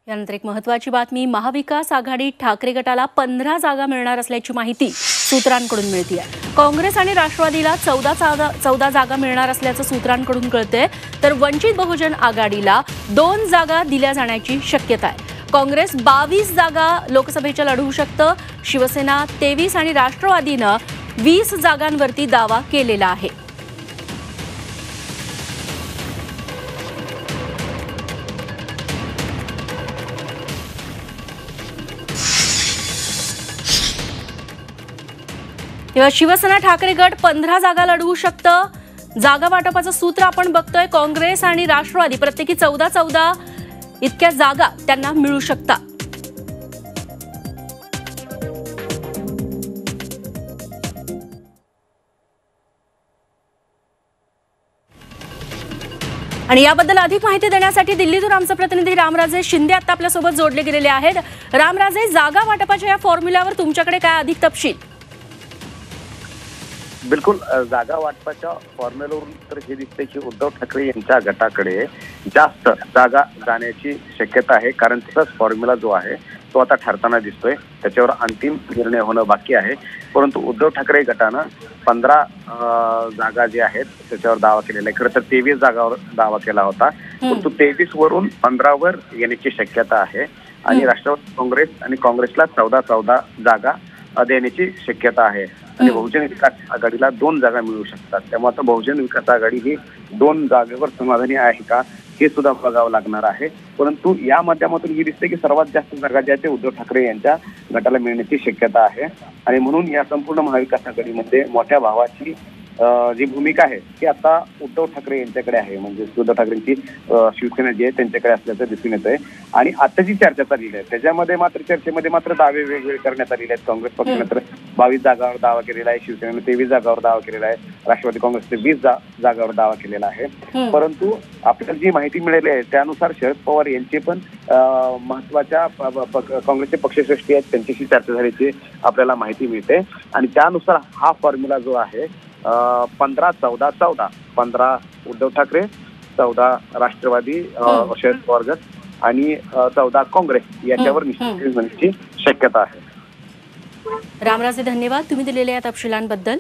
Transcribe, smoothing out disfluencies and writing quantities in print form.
यानंतर एक महत्त्वाची बातमी, महाविकास आघाडी ठाकरे गटाला 15 जागा मिळणार असल्याची माहिती सूत्रांकडून मिळते आहे। काँग्रेस आणि राष्ट्रवादीला 14 जागा मिळणार असल्याचं सूत्रांकडून कळतंय, तर वंचित बहुजन आघाडीला 2 जागा दिल्या जाण्याची शक्यता आहे। काँग्रेस 22 जागा लोकसभेच्या लढवू शकतं, शिवसेना 23 आणि राष्ट्रवादीनं 20 जागांवरती दावा केलेला आहे। तेव्हा शिवसेना ठाकरे गट 15 जागा लढवू शकतं। जागा वाटपाचं सूत्र आपण बघतोय, काँग्रेस आणि राष्ट्रवादी प्रत्येकी 14 इतक्या जागा त्यांना मिळू शकतात। आणि याबद्दल अधिक माहिती देण्यासाठी दिल्लीतून आमचे प्रतिनिधी रामराजे शिंदे आता आपल्या सोबत जोडले गेलेले आहेत। रामराजे, जागा वाटपाच्या या फॉर्म्युल्यावर तुमच्याकडे काय अधिक तपशील? बिलकुल, जागा वाटपाच्या फॉर्म्युल्यावरून तर हे दिसते की उद्धव ठाकरे यांच्या गटाकडे जास्त जागा जाण्याची शक्यता आहे, कारण तसाच फॉर्म्युला जो आहे तो आता ठरताना दिसतोय। त्याच्यावर अंतिम निर्णय होणं बाकी आहे, परंतु उद्धव ठाकरे गटानं 15 जागा जे आहेत त्याच्यावर दावा केलेला आहे। खरं तर 23 जागावर दावा केला होता, परंतु 23 वरून 15 वर येण्याची शक्यता आहे आणि राष्ट्रवादी काँग्रेस आणि काँग्रेसला 14 जागा देण्याची शक्यता आहे आणि बहुजन विकास आघाडीला 2 जागा मिळू शकतात। त्यामुळे आता बहुजन विकास आघाडी ही 2 जागेवर समाधानी आहे का हे सुद्धा बघावं लागणार आहे, परंतु या माध्यमातून ही दिसते की सर्वात जास्त जागा ज्या ते उद्धव ठाकरे यांच्या गटाला मिळण्याची शक्यता आहे आणि म्हणून या संपूर्ण महाविकास आघाडीमध्ये मोठ्या भावाची जी भूमिका आहे ती आता उद्धव ठाकरे यांच्याकडे आहे। म्हणजे उद्धव ठाकरेंची शिवसेना जी आहे त्यांच्याकडे असल्याचं दिसून येत आहे आणि आता जी चर्चा चाललेली आहे त्याच्यामध्ये चर्चेमध्ये दावे वेगवेगळे करण्यात आलेले आहेत। काँग्रेस पक्षाने तर 22 जागावर दावा केलेला आहे, शिवसेनेने 23 जागावर दावा केलेला आहे, राष्ट्रवादी काँग्रेसने 20 जागावर दावा केलेला आहे। परंतु आपल्याला जी माहिती मिळाली आहे त्यानुसार शरद पवार यांचे पण महत्वाच्या काँग्रेसचे पक्षश्रेष्ठी आहेत, त्यांच्याशी चर्चा झाल्याची आपल्याला माहिती मिळते आणि त्यानुसार हा फॉर्म्युला जो आहे 15-14-14 15 उद्धव ठाकरे, 14 राष्ट्रवादी शरद पवार गट आणि 14 काँग्रेस याच्यावर निश्चित होण्याची शक्यता आहे। रामराजे, धन्यवाद तुम्ही दिलेल्या या तपशिलांबद्दल।